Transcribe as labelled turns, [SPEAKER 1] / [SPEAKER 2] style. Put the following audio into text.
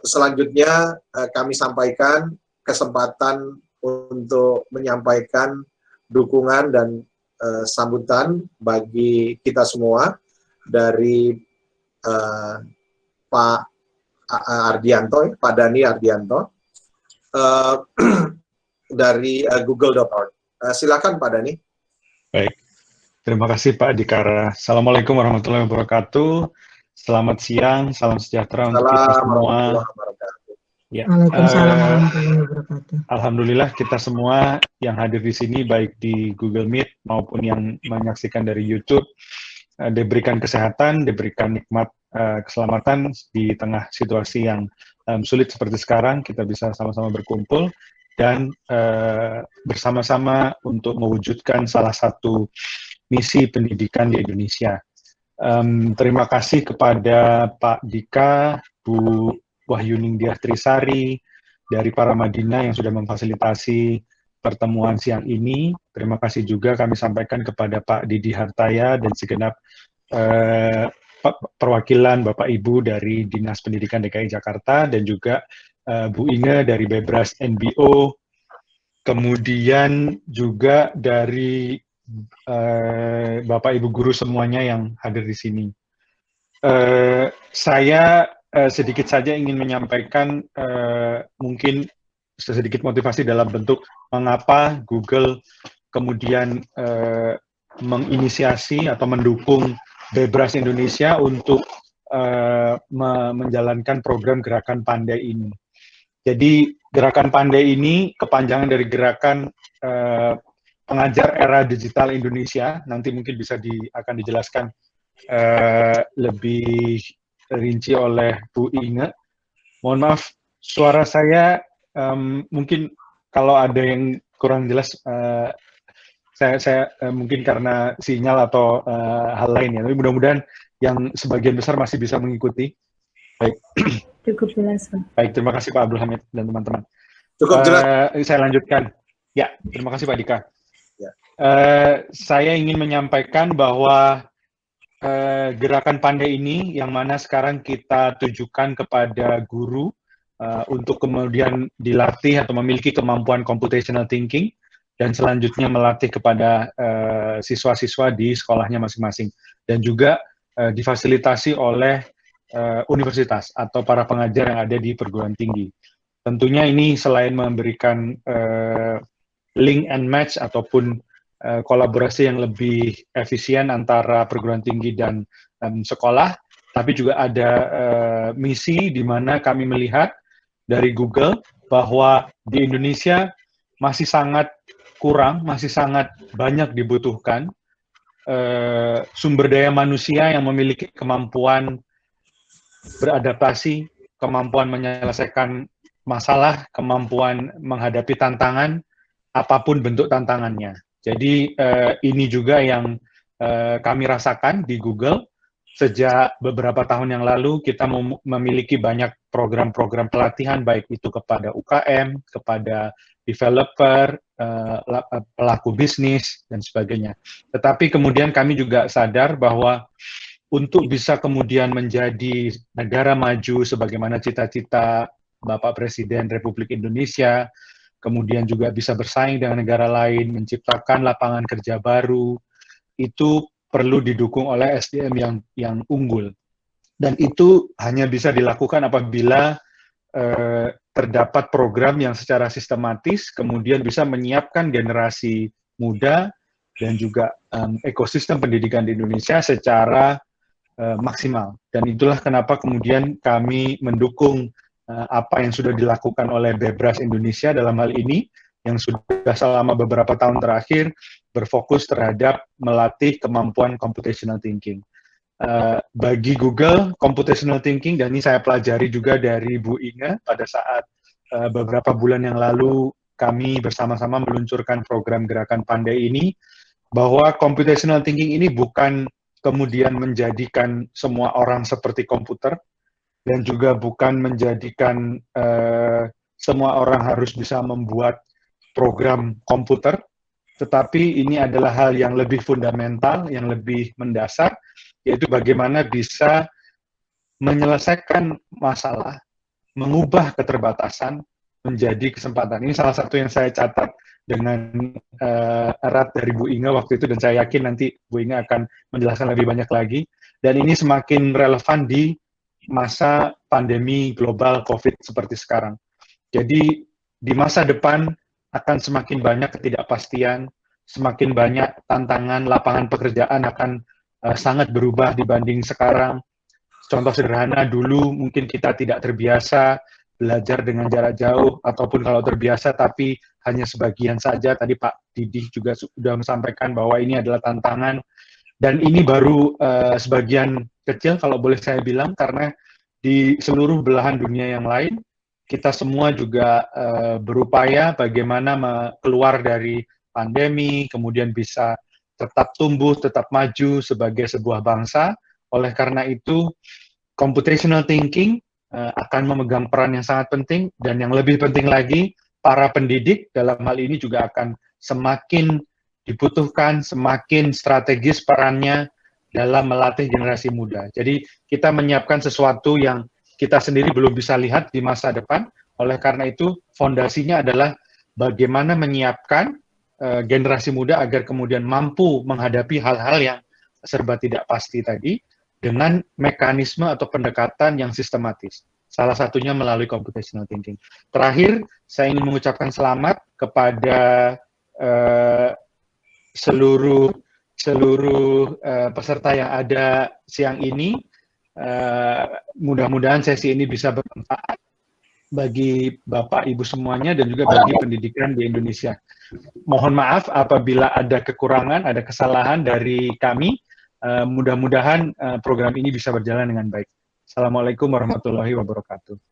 [SPEAKER 1] selanjutnya kami sampaikan kesempatan untuk menyampaikan dukungan dan sambutan bagi kita semua dari Pak Ardianto, Pak Dhani Ardianto dari google.org. Silakan Pak Dhani.
[SPEAKER 2] Baik, terima kasih Pak Dikara. Assalamualaikum warahmatullahi wabarakatuh. Selamat siang, salam sejahtera untuk kita semua.
[SPEAKER 3] Ya, Waalaikumsalam warahmatullahi wabarakatuh.
[SPEAKER 2] Alhamdulillah kita semua yang hadir di sini baik di Google Meet maupun yang menyaksikan dari YouTube diberikan kesehatan, diberikan nikmat keselamatan di tengah situasi yang sulit seperti sekarang. Kita bisa sama-sama berkumpul dan bersama-sama untuk mewujudkan salah satu misi pendidikan di Indonesia. Terima kasih kepada Pak Dika, Bu Wahyuningtyas Trisari, dari para Madinah yang sudah memfasilitasi pertemuan siang ini. Terima kasih juga kami sampaikan kepada Pak Didi Hartaya dan segenap perwakilan Bapak Ibu dari Dinas Pendidikan DKI Jakarta dan juga Bu Inge dari Bebras NBO, kemudian juga dari Bapak Ibu guru semuanya yang hadir di sini. Saya sedikit saja ingin menyampaikan mungkin sedikit motivasi dalam bentuk mengapa Google kemudian menginisiasi atau mendukung Bebras Indonesia untuk menjalankan program Gerakan Pandai ini. Jadi Gerakan Pandai ini kepanjangan dari Gerakan Pengajar Era Digital Indonesia. Nanti mungkin bisa akan dijelaskan lebih rinci oleh Bu Inge. Mohon maaf, suara saya mungkin kalau ada yang kurang jelas, saya mungkin karena sinyal atau hal lain ya. Tapi mudah-mudahan yang sebagian besar masih bisa mengikuti. Baik.
[SPEAKER 3] Cukup jelas, Pak.
[SPEAKER 2] Baik, terima kasih Pak Abdul Hamid dan teman-teman.
[SPEAKER 1] Cukup jelas.
[SPEAKER 2] Saya lanjutkan. Ya, terima kasih Pak Dika.
[SPEAKER 1] Ya.
[SPEAKER 2] Saya ingin menyampaikan bahwa Gerakan Pandai ini yang mana sekarang kita tujukan kepada guru untuk kemudian dilatih atau memiliki kemampuan computational thinking dan selanjutnya melatih kepada siswa-siswa di sekolahnya masing-masing dan juga difasilitasi oleh universitas atau para pengajar yang ada di perguruan tinggi. Tentunya ini selain memberikan link and match ataupun kolaborasi yang lebih efisien antara perguruan tinggi dan sekolah, tapi juga ada misi di mana kami melihat dari Google bahwa di Indonesia masih sangat kurang, masih sangat banyak dibutuhkan sumber daya manusia yang memiliki kemampuan beradaptasi, kemampuan menyelesaikan masalah, kemampuan menghadapi tantangan, apapun bentuk tantangannya. Jadi ini juga yang kami rasakan di Google. Sejak beberapa tahun yang lalu kita memiliki banyak program-program pelatihan, baik itu kepada UKM, kepada developer, pelaku bisnis, dan sebagainya. Tetapi kemudian kami juga sadar bahwa untuk bisa kemudian menjadi negara maju sebagaimana cita-cita Bapak Presiden Republik Indonesia, kemudian juga bisa bersaing dengan negara lain, menciptakan lapangan kerja baru, itu perlu didukung oleh SDM yang unggul. Dan itu hanya bisa dilakukan apabila terdapat program yang secara sistematis, kemudian bisa menyiapkan generasi muda dan juga ekosistem pendidikan di Indonesia secara maksimal. Dan itulah kenapa kemudian kami mendukung apa yang sudah dilakukan oleh Bebras Indonesia dalam hal ini, yang sudah selama beberapa tahun terakhir berfokus terhadap melatih kemampuan computational thinking. Bagi Google, computational thinking, dan ini saya pelajari juga dari Bu Inge pada saat beberapa bulan yang lalu kami bersama-sama meluncurkan program Gerakan Pandai ini, bahwa computational thinking ini bukan kemudian menjadikan semua orang seperti komputer, dan juga bukan menjadikan semua orang harus bisa membuat program komputer, tetapi ini adalah hal yang lebih fundamental, yang lebih mendasar, yaitu bagaimana bisa menyelesaikan masalah mengubah keterbatasan menjadi kesempatan. Ini salah satu yang saya catat dengan erat dari Bu Inge waktu itu, dan saya yakin nanti Bu Inge akan menjelaskan lebih banyak lagi. Dan ini semakin relevan di masa pandemi global COVID seperti sekarang. Jadi di masa depan akan semakin banyak ketidakpastian, semakin banyak tantangan, lapangan pekerjaan akan sangat berubah dibanding sekarang. Contoh sederhana, dulu mungkin kita tidak terbiasa belajar dengan jarak jauh, ataupun kalau terbiasa tapi hanya sebagian saja. Tadi Pak Didih juga sudah menyampaikan bahwa ini adalah tantangan, dan ini baru sebagian kecil kalau boleh saya bilang, karena di seluruh belahan dunia yang lain, kita semua juga berupaya bagaimana keluar dari pandemi, kemudian bisa tetap tumbuh, tetap maju sebagai sebuah bangsa. Oleh karena itu, computational thinking akan memegang peran yang sangat penting, dan yang lebih penting lagi, para pendidik dalam hal ini juga akan semakin dibutuhkan, semakin strategis perannya dalam melatih generasi muda. Jadi kita menyiapkan sesuatu yang kita sendiri belum bisa lihat di masa depan. Oleh karena itu, fondasinya adalah bagaimana menyiapkan generasi muda agar kemudian mampu menghadapi hal-hal yang serba tidak pasti tadi, dengan mekanisme atau pendekatan yang sistematis. Salah satunya melalui computational thinking. Terakhir, saya ingin mengucapkan selamat kepada seluruh peserta yang ada siang ini. Mudah-mudahan sesi ini bisa bermanfaat bagi Bapak, Ibu semuanya, dan juga bagi pendidikan di Indonesia. Mohon maaf apabila ada kekurangan, ada kesalahan dari kami. Mudah-mudahan program ini bisa berjalan dengan baik. Assalamualaikum warahmatullahi wabarakatuh.